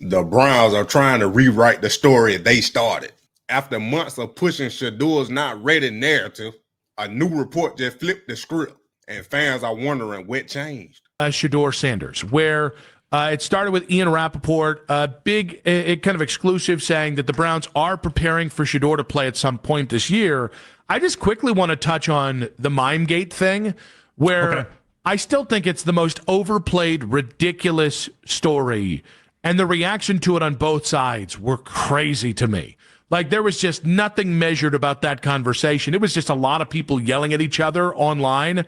The Browns are trying to rewrite the story they started. After months of pushing Shedor's not ready narrative, a new report just flipped the script, and fans are wondering what changed. Shedeur Sanders, where it started with Ian Rappaport, a big, kind of exclusive, saying that the Browns are preparing for Shedeur to play at some point this year. I just quickly want to touch on the mimegate thing, where I still think it's the most overplayed, ridiculous story, and the reaction to it on both sides were crazy to me. Like, there was just nothing measured about that conversation. It was just a lot of people yelling at each other online.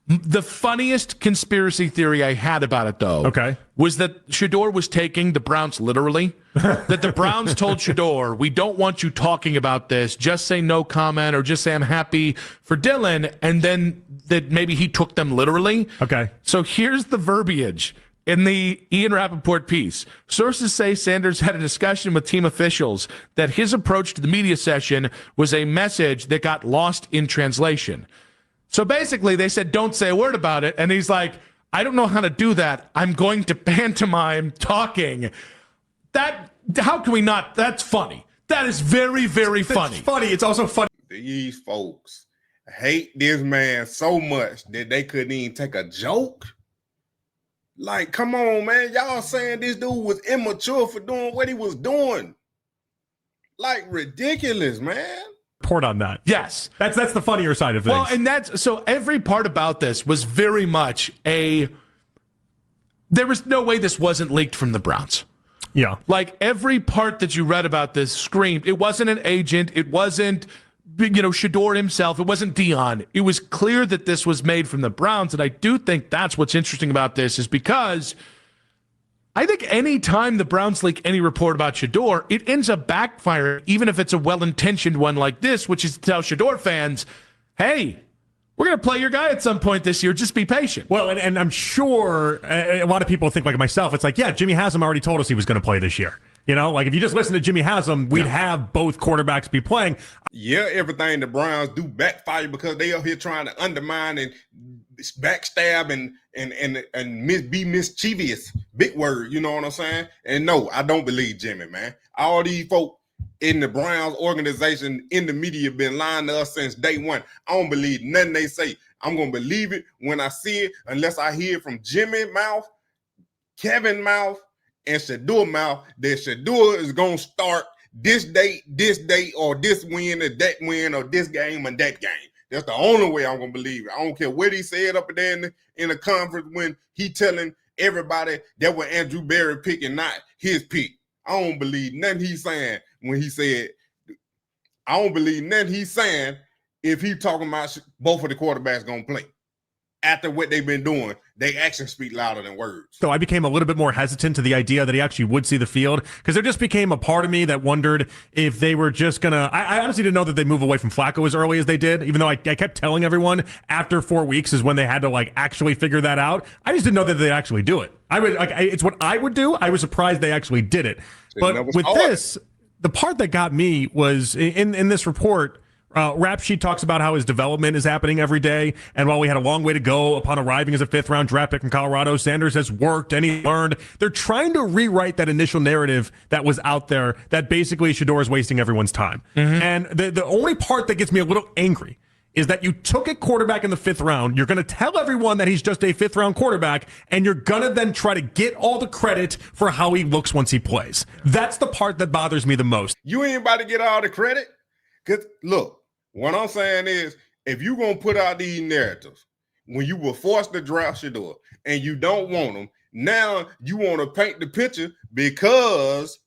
The funniest conspiracy theory I had about it, though, was that Shedeur was taking the Browns literally. That the Browns told Shedeur, we don't want you talking about this. Just say no comment or just say I'm happy for Dylan. And then that maybe he took them literally. So here's the verbiage in the Ian Rappaport piece. Sources say Sanders had a discussion with team officials that his approach to the media session was a message that got lost in translation. So basically, they said, don't say a word about it. And he's like, I don't know how to do that. I'm going to pantomime talking. How can we not? That's funny. That is very, very funny. It's funny. It's also funny. These folks hate this man so much that they couldn't even take a joke. Like, come on, man. Y'all saying this dude was immature for doing what he was doing. Like, ridiculous, man. Report on that. Yes. That's the funnier side of things. Well, and that's so every part about this was very much there was no way this wasn't leaked from the Browns. Yeah. Like, every part that you read about this screamed, it wasn't an agent, it wasn't, Shedeur himself, it wasn't Dion. It was clear that this was made from the Browns, and I do think that's what's interesting about this is because I think any time the Browns leak any report about Shedeur, it ends up backfiring, even if it's a well-intentioned one like this, which is to tell Shedeur fans, hey, we're going to play your guy at some point this year. Just be patient. Well, and I'm sure a lot of people think like myself. It's like, yeah, Jimmy Haslam already told us he was going to play this year. Like if you just listen to Jimmy Haslam, we'd have both quarterbacks be playing. Yeah, everything the Browns do backfire because they up here trying to undermine and backstab and be mischievous. Big word, you know what I'm saying? And no, I don't believe Jimmy, man. All these folk in the Browns organization, in the media, been lying to us since day one. I don't believe nothing they say. I'm going to believe it when I see it, unless I hear from Jimmy mouth, Kevin mouth, and Shedeur mouth that Shedeur is going to start this date, or this win, or that win, or this game, and that game. That's the only way I'm going to believe it. I don't care what he said up there in the conference when he telling everybody that was Andrew Berry pick and not his pick. I don't believe nothing he's saying when he said, I don't believe nothing he's saying if he talking about both of the quarterbacks going to play. After what they've been doing, they actions speak louder than words. So I became a little bit more hesitant to the idea that he actually would see the field because there just became a part of me that wondered if they were just going to – I honestly didn't know that they'd move away from Flacco as early as they did, even though I kept telling everyone after 4 weeks is when they had to, actually figure that out. I just didn't know that they'd actually do it. It's what I would do. I was surprised they actually did it. But with this, the part that got me was in this report – Rap Sheet talks about how his development is happening every day, and while we had a long way to go upon arriving as a fifth-round draft pick in Colorado, Sanders has worked and he learned. They're trying to rewrite that initial narrative that was out there that basically Shedeur is wasting everyone's time. And the only part that gets me a little angry is that you took a quarterback in the fifth round, you're going to tell everyone that he's just a fifth-round quarterback, and you're going to then try to get all the credit for how he looks once he plays. That's the part that bothers me the most. You ain't about to get all the credit? Because, look, what I'm saying is, if you're going to put out these narratives, when you were forced to draft Shedeur and you don't want them, now you want to paint the picture because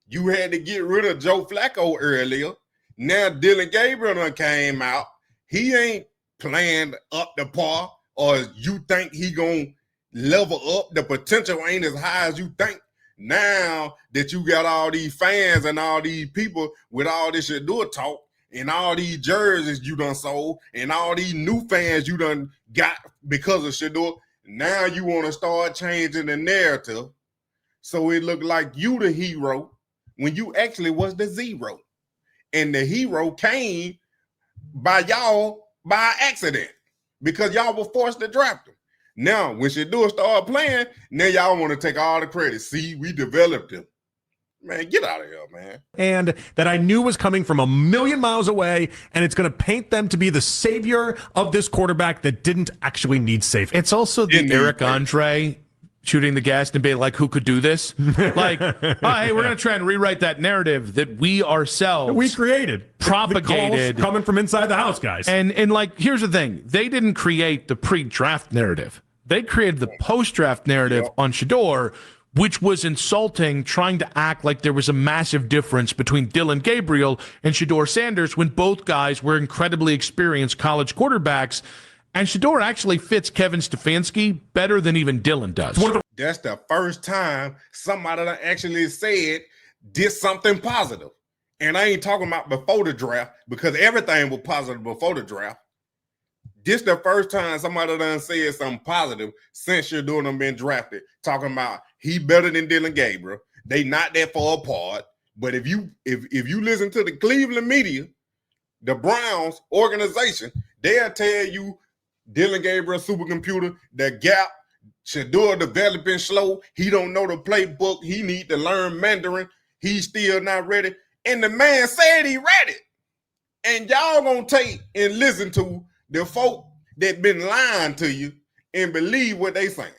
you had to get rid of Joe Flacco earlier. Now Dylan Gabriel done came out. He ain't playing up the par, or you think he going to level up. The potential ain't as high as you think. Now that you got all these fans and all these people with all this Shedeur talk, and all these jerseys you done sold, and all these new fans you done got because of Shedeur, now you want to start changing the narrative so it look like you the hero when you actually was the zero. And the hero came by y'all by accident because y'all were forced to draft him. Now, when Shedeur started playing, now y'all want to take all the credit. See, we developed him. Man, get out of here, man. And that I knew was coming from a million miles away, and it's going to paint them to be the savior of this quarterback that didn't actually need saving. It's also the Eric Andre shooting the gas debate, like, who could do this? Like, oh, hey, we're going to try and rewrite that narrative that we ourselves propagated, the coming from inside the house, guys. And like, here's the thing: they didn't create the pre-draft narrative; they created the post-draft narrative on Shador, which was insulting, trying to act like there was a massive difference between Dylan Gabriel and Shedeur Sanders when both guys were incredibly experienced college quarterbacks. And Shedeur actually fits Kevin Stefanski better than even Dylan does. That's the first time somebody that actually said did something positive. And I ain't talking about before the draft, because everything was positive before the draft. This the first time somebody done said something positive since Shedeur done been drafted, talking about he better than Dylan Gabriel. They not that far apart. But if you listen to the Cleveland media, the Browns organization, they'll tell you Dylan Gabriel supercomputer, the gap, Shedeur developing slow. He don't know the playbook. He need to learn Mandarin. He's still not ready. And the man said he ready. And y'all gonna take and listen to the folk that been lying to you and believe what they saying.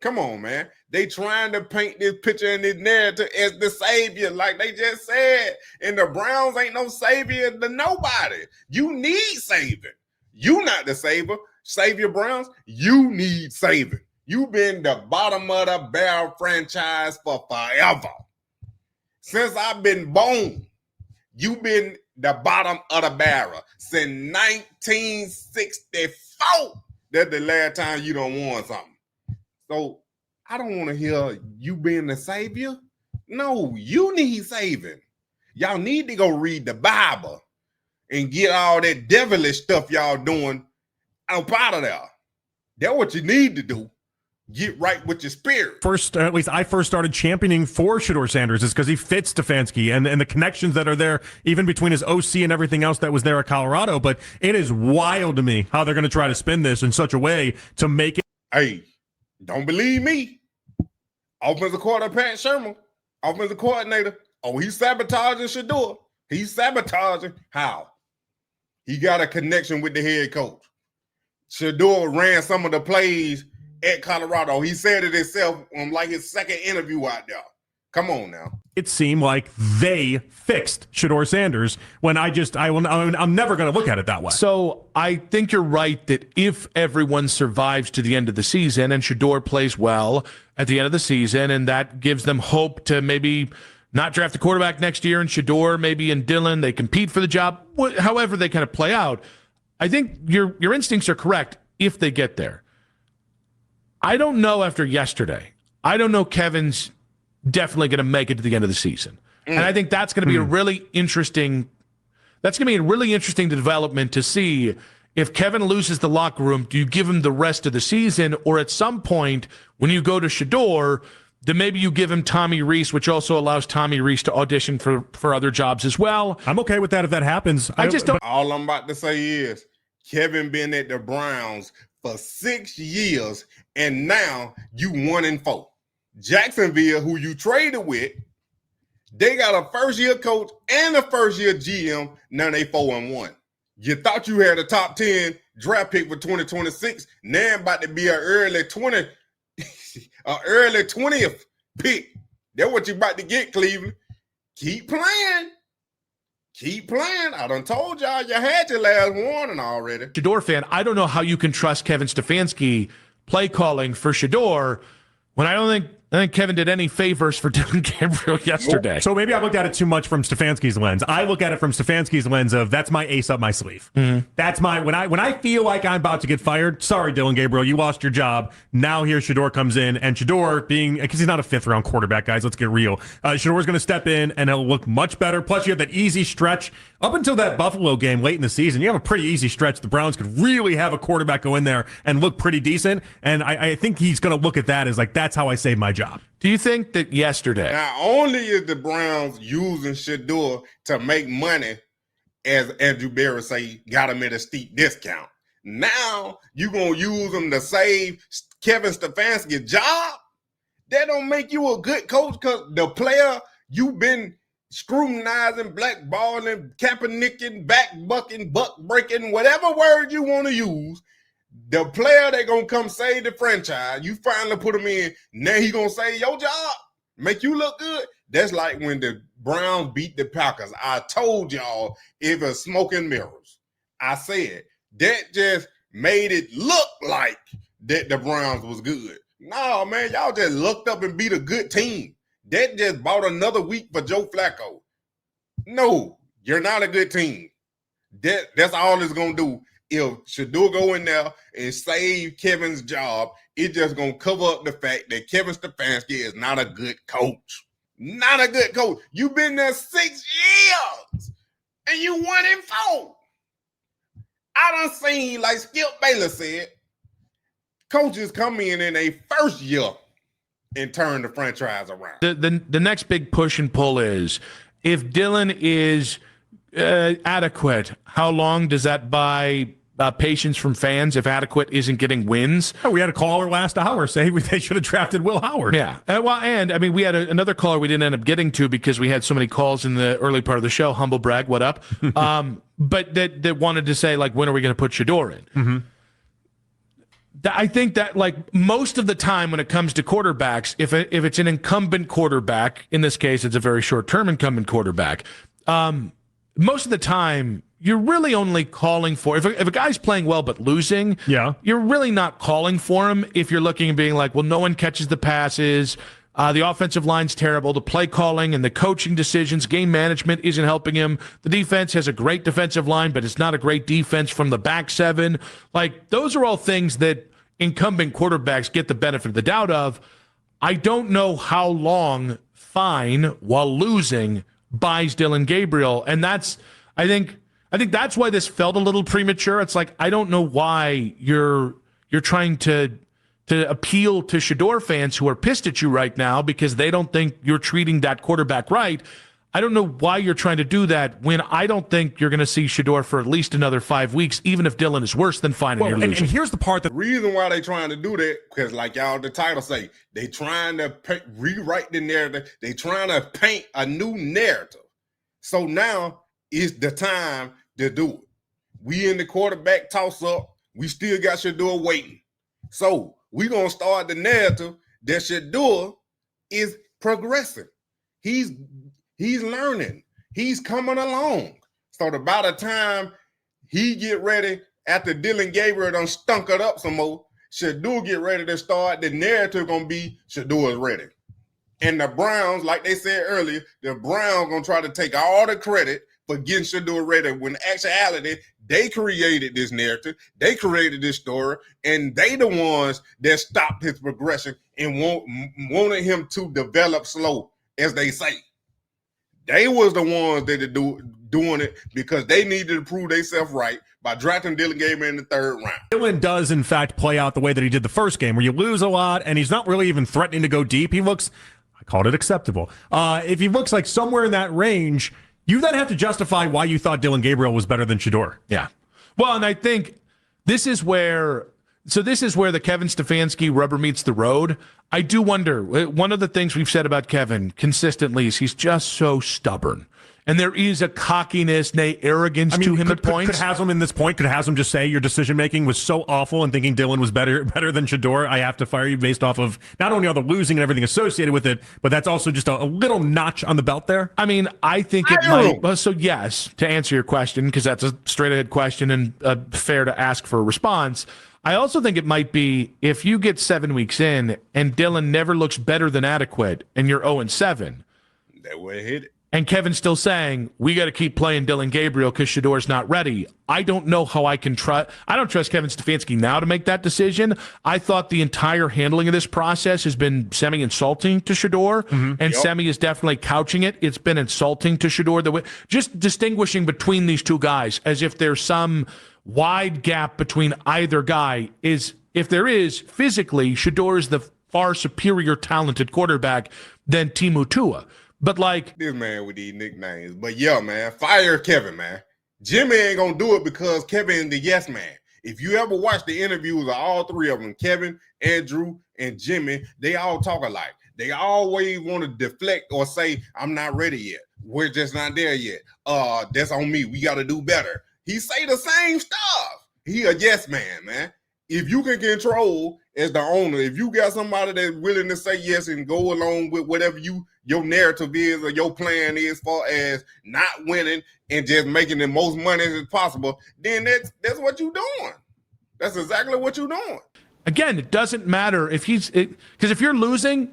Come on, man. They trying to paint this picture and this narrative as the savior, like they just said. And the Browns ain't no savior to nobody. You need saving. You not the savior, Browns. You need saving. You been the bottom of the barrel franchise for forever. Since I've been born, you been the bottom of the barrel since 1964. That's the last time you done won something. So I don't want to hear you being the savior. No, you need saving. Y'all need to go read the Bible and get all that devilish stuff y'all doing up out of there. That's what you need to do. Get right with your spirit. First, at least I first started championing for Shedeur Sanders is because he fits Stefanski and the connections that are there, even between his OC and everything else that was there at Colorado. But it is wild to me how they're going to try to spin this in such a way to make it. Hey, don't believe me. Offensive coordinator Pat Shermer, offensive coordinator. Oh, he's sabotaging Shedeur. He's sabotaging. How? He got a connection with the head coach. Shedeur ran some of the plays at Colorado. He said it himself on like his second interview out there. Come on now. It seemed like they fixed Shedeur Sanders when I'm never going to look at it that way. So I think you're right that if everyone survives to the end of the season and Shedeur plays well at the end of the season, and that gives them hope to maybe not draft a quarterback next year, and Shedeur maybe and Dylan, they compete for the job, however they kind of play out. I think your instincts are correct if they get there. I don't know after yesterday. I don't know Kevin's definitely going to make it to the end of the season. And I think that's going to be a really interesting development to see if Kevin loses the locker room, do you give him the rest of the season, or at some point when you go to Shedeur, then maybe you give him Tommy Reese, which also allows Tommy Reese to audition for other jobs as well. I'm okay with that if that happens. I just don't. All I'm about to say is Kevin been at the Browns for 6 years, and now you 1-4. Jacksonville, who you traded with, they got a first-year coach and a first-year GM. Now they 4-1. You thought you had a top 10 draft pick for 2026. Now about to be an early 20th pick. That's what you about to get, Cleveland. Keep playing. Keep playing. I done told y'all you had your last warning already. Shedeur fan, I don't know how you can trust Kevin Stefanski play calling for Shedeur when I think Kevin did any favors for Dylan Gabriel yesterday. So maybe I looked at it too much from Stefanski's lens. I look at it from Stefanski's lens of that's my ace up my sleeve. Mm-hmm. That's my when I feel like I'm about to get fired. Sorry, Dylan Gabriel, you lost your job. Now here Shedeur comes in, and Shedeur because he's not a 5th round quarterback, guys. Let's get real. Shedeur's going to step in, and it'll look much better. Plus, you have that easy stretch up until that Buffalo game late in the season. You have a pretty easy stretch. The Browns could really have a quarterback go in there and look pretty decent. And I think he's going to look at that as like that's how I save my job. Do you think that yesterday? Not only is the Browns using Shedeur to make money, as Andrew Berry say, got him at a steep discount. Now you gonna use him to save Kevin Stefanski's job? That don't make you a good coach, because the player you've been scrutinizing, blackballing, Kaepernicking, backbucking, buck breaking, whatever word you want to use, the player that gonna come save the franchise, you finally put him in, now he gonna save your job, make you look good. That's like when the Browns beat the Packers. I told y'all it was smoke and mirrors. I said that just made it look like that the Browns was good. No, man, y'all just looked up and beat a good team. That just bought another week for Joe Flacco. No, you're not a good team. That's all it's going to do. If Shedeur go in there and save Kevin's job, it's just going to cover up the fact that Kevin Stefanski is not a good coach. Not a good coach. You've been there 6 years, and you 1-4. I done seen, like Skip Bayless said, coaches come in their first year and turn the franchise around. The next big push and pull is, if Dylan is adequate, how long does that buy patience from fans if adequate isn't getting wins? Oh, we had a caller last hour say they should have drafted Will Howard. Yeah. And I mean, we had another caller we didn't end up getting to because we had so many calls in the early part of the show. Humble brag, what up? But that wanted to say, like, when are we going to put Shador in? Mm-hmm. I think that, like, most of the time when it comes to quarterbacks, if it's an incumbent quarterback, in this case it's a very short-term incumbent quarterback, most of the time you're really only calling for, if a guy's playing well but losing, you're really not calling for him if you're looking and being like, well, no one catches the passes, the offensive line's terrible, the play calling and the coaching decisions, game management isn't helping him, the defense has a great defensive line, but it's not a great defense from the back seven. Like, those are all things that incumbent quarterbacks get the benefit of the doubt of. I don't know how long fine while losing buys Dylan Gabriel, and that's, I think that's why this felt a little premature. It's like, I don't know why you're trying to appeal to Shedeur fans who are pissed at you right now because they don't think you're treating that quarterback right. I don't know why you're trying to do that when I don't think you're going to see Shedeur for at least another 5 weeks, even if Dylan is worse than fine and you're losing. And here's the part, the reason why they trying to do that, because like y'all, the title say, they trying to rewrite the narrative. They trying to paint a new narrative. So now is the time to do it. We in the quarterback toss-up. We still got Shedeur waiting. So we going to start the narrative that Shedeur is progressing. He's learning. He's coming along. So by the time he get ready, after Dylan Gabriel done stunk it up some more, Shedeur get ready to start, the narrative going to be Shedeur is ready. And the Browns, like they said earlier, the Browns going to try to take all the credit for getting Shedeur ready, when in actuality, they created this narrative, they created this story, and they the ones that stopped his progression and wanted him to develop slow, as they say. They was the ones that are doing it because they needed to prove themselves right by drafting Dylan Gabriel in the third round. Dylan does, in fact, play out the way that he did the first game, where you lose a lot, and he's not really even threatening to go deep. He looks, I called it acceptable. If he looks like somewhere in that range, you then have to justify why you thought Dylan Gabriel was better than Shedeur. Yeah. Well, and I think this is where the Kevin Stefanski rubber meets the road. I do wonder, one of the things we've said about Kevin consistently is he's just so stubborn. And there is a cockiness, nay, arrogance to him at points. Could Haslam in this point, could Haslam just say your decision-making was so awful and thinking Dylan was better than Shedeur, I have to fire you based off of not only all the losing and everything associated with it, but that's also just a little notch on the belt there? I mean, I think it might. Well, so yes, to answer your question, because that's a straight-ahead question and fair to ask for a response, I also think it might be if you get 7 weeks in and Dylan never looks better than adequate and you're 0-7. That way hit it. And Kevin's still saying, we got to keep playing Dylan Gabriel because Shador's not ready. I don't know how I can trust. I don't trust Kevin Stefanski now to make that decision. I thought the entire handling of this process has been semi-insulting to Shedeur, and Semi is definitely couching it. It's been insulting to Shedeur. Just distinguishing between these two guys as if there's some wide gap between either guy. Is if there is, physically, Shedeur is the far superior talented quarterback than Timu Tua. But like this man with these nicknames. But yeah, man, fire Kevin, man. Jimmy ain't gonna do it because Kevin the yes man. If you ever watch the interviews of all three of them, Kevin, Andrew, and Jimmy, they all talk alike. They always want to deflect or say, I'm not ready yet. We're just not there yet. That's on me. We got to do better. He say the same stuff. He a yes man. If you can control as the owner, if you got somebody that's willing to say yes and go along with whatever your narrative is or your plan is far as not winning and just making the most money as possible, then that's what you're doing. That's exactly what you're doing. Again, it doesn't matter if because if you're losing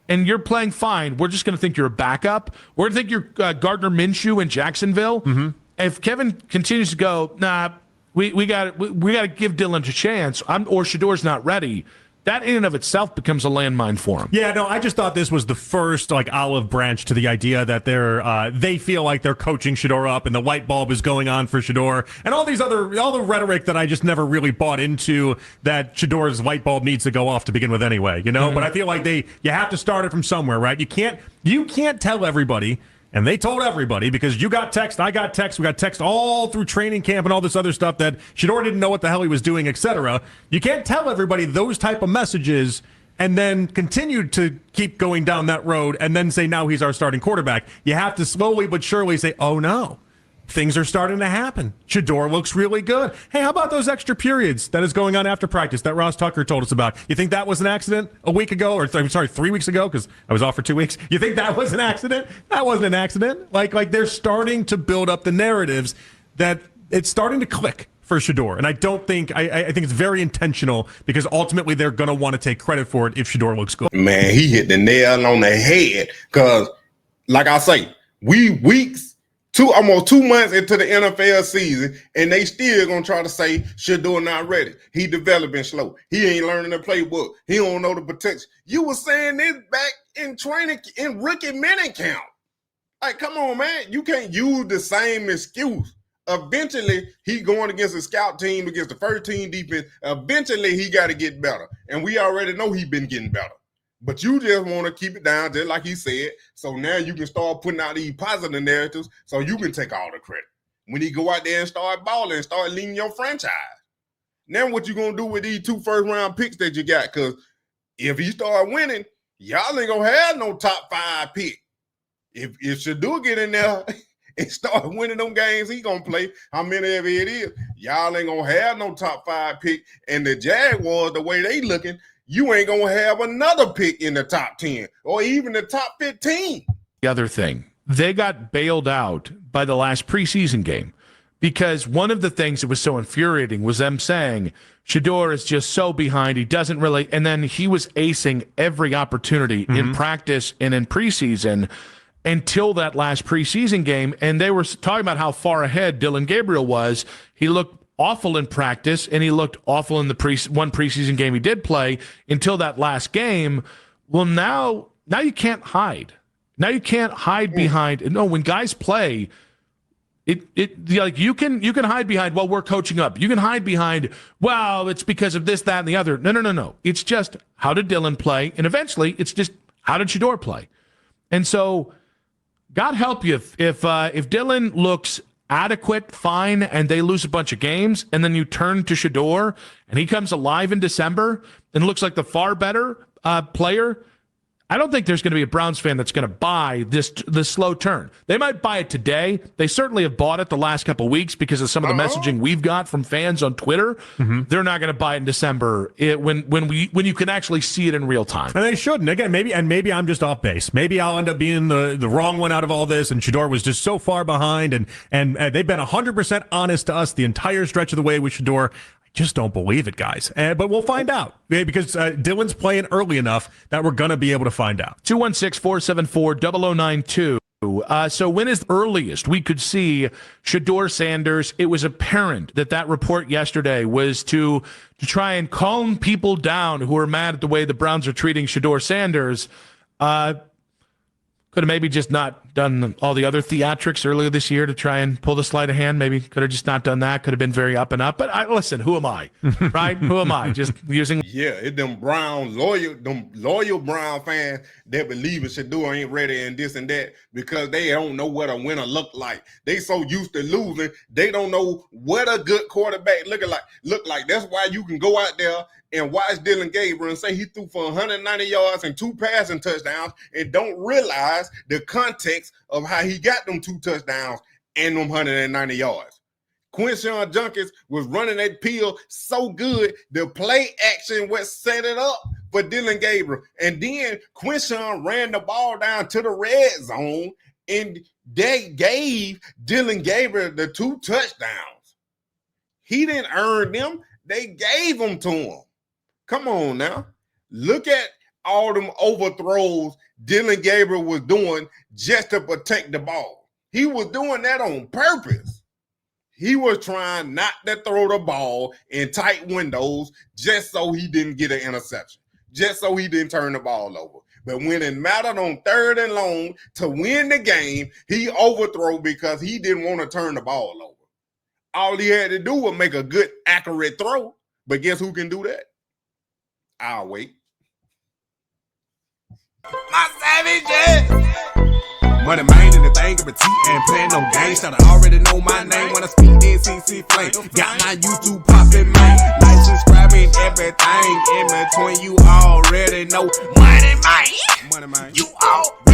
and you're playing fine, we're just going to think you're a backup. We're going to think you're Gardner Minshew in Jacksonville. Mm-hmm. If Kevin continues to go, nah, we got to give Dylan a chance, or Shedor's not ready, that in and of itself becomes a landmine for him. Yeah, no, I just thought this was the first olive branch to the idea that they feel like they're coaching Shedeur up and the light bulb is going on for Shedeur and all the rhetoric that I just never really bought into, that Shedeur's light bulb needs to go off to begin with anyway, Mm-hmm. But I feel like you have to start it from somewhere, right? You can't tell everybody. And they told everybody, because you got text, I got text, we got text all through training camp and all this other stuff, that Shedeur didn't know what the hell he was doing, etc. You can't tell everybody those type of messages and then continue to keep going down that road and then say, now he's our starting quarterback. You have to slowly but surely say, oh no, things are starting to happen. Shedeur looks really good. Hey, how about those extra periods that is going on after practice that Ross Tucker told us about? You think that was an accident a week ago, or 3 weeks ago, because I was off for 2 weeks? You think that was an accident? That wasn't an accident. Like they're starting to build up the narratives that it's starting to click for Shedeur. And I don't think, I think it's very intentional, because ultimately they're going to want to take credit for it if Shedeur looks good. Man, he hit the nail on the head, because like I say, almost 2 months into the NFL season, and they still gonna try to say Shedeur not ready. He developing slow. He ain't learning the playbook. He don't know the protection. You were saying this back in training, in rookie mini camp. Like, come on, man. You can't use the same excuse. Eventually, he going against a scout team, against the first team defense. Eventually, he got to get better. And we already know he's been getting better. But you just want to keep it down, just like he said. So now you can start putting out these positive narratives so you can take all the credit. When he go out there and start balling and start leading your franchise. Now what you going to do with these 2 first-round picks that you got? Because if he start winning, y'all ain't going to have no top 5 pick. If Shedeur get in there and start winning them games he going to play, how many of it is, y'all ain't going to have no top 5 pick. And the Jaguars, the way they looking, you ain't going to have another pick in the top 10 or even the top 15. The other thing, they got bailed out by the last preseason game, because one of the things that was so infuriating was them saying Shedeur is just so behind. He doesn't really, and then he was acing every opportunity in practice and in preseason until that last preseason game. And they were talking about how far ahead Dylan Gabriel was. He looked awful in practice, and he looked awful in the one preseason game he did play until that last game. Well, now you can't hide. Now you can't hide behind. No, when guys play, you can hide behind, well, we're coaching up. You can hide behind, well, it's because of this, that, and the other. No. It's just, how did Dylan play? And eventually, it's just, how did Shedeur play? And so, God help you if Dylan looks adequate, fine, and they lose a bunch of games, and then you turn to Shedeur, and he comes alive in December and looks like the far better player. I don't think there's going to be a Browns fan that's going to buy this slow turn. They might buy it today. They certainly have bought it the last couple of weeks because of some of the messaging we've got from fans on Twitter. They're not going to buy it in December when you can actually see it in real time. And they shouldn't. Again, maybe I'm just off base. Maybe I'll end up being the wrong one out of all this, and Shedeur was just so far behind, and they've been 100% honest to us the entire stretch of the way with Shedeur. Just don't believe it, guys. But we'll find out, because Dylan's playing early enough that we're going to be able to find out. 216-474-0092. So when is the earliest we could see Shedeur Sanders? It was apparent that report yesterday was to try and calm people down who are mad at the way the Browns are treating Shedeur Sanders. Could Could have maybe just not done all the other theatrics earlier this year to try and pull the sleight of hand. Maybe could have just not done that. Could have been very up and up. But listen, who am I? Right? Who am I? Just using. Yeah, it's them loyal Brown fans that believe in Shedeur ain't ready and this and that because they don't know what a winner look like. They so used to losing, they don't know what a good quarterback look like. That's why you can go out there and watch Dillon Gabriel and say he threw for 190 yards and 2 passing touchdowns and don't realize the context of how he got them 2 touchdowns and them 190 yards. Quinshawn Junkins was running that peel so good, the play action was set it up for Dillon Gabriel. And then Quinshawn ran the ball down to the red zone, and they gave Dillon Gabriel the 2 touchdowns. He didn't earn them. They gave them to him. Come on now. Look at all them overthrows Dillon Gabriel was doing just to protect the ball. He was doing that on purpose. He was trying not to throw the ball in tight windows just so he didn't get an interception, just so he didn't turn the ball over. But when it mattered on 3rd and long to win the game, he overthrew because he didn't want to turn the ball over. All he had to do was make a good, accurate throw. But guess who can do that? I'll wait. My savage, Moneymane in the thing of a T and playing no games. Should already know my name when I speak NCC flame. Got my YouTube popping, man. Like, subscribing, everything in between. You already know Moneymane. You all.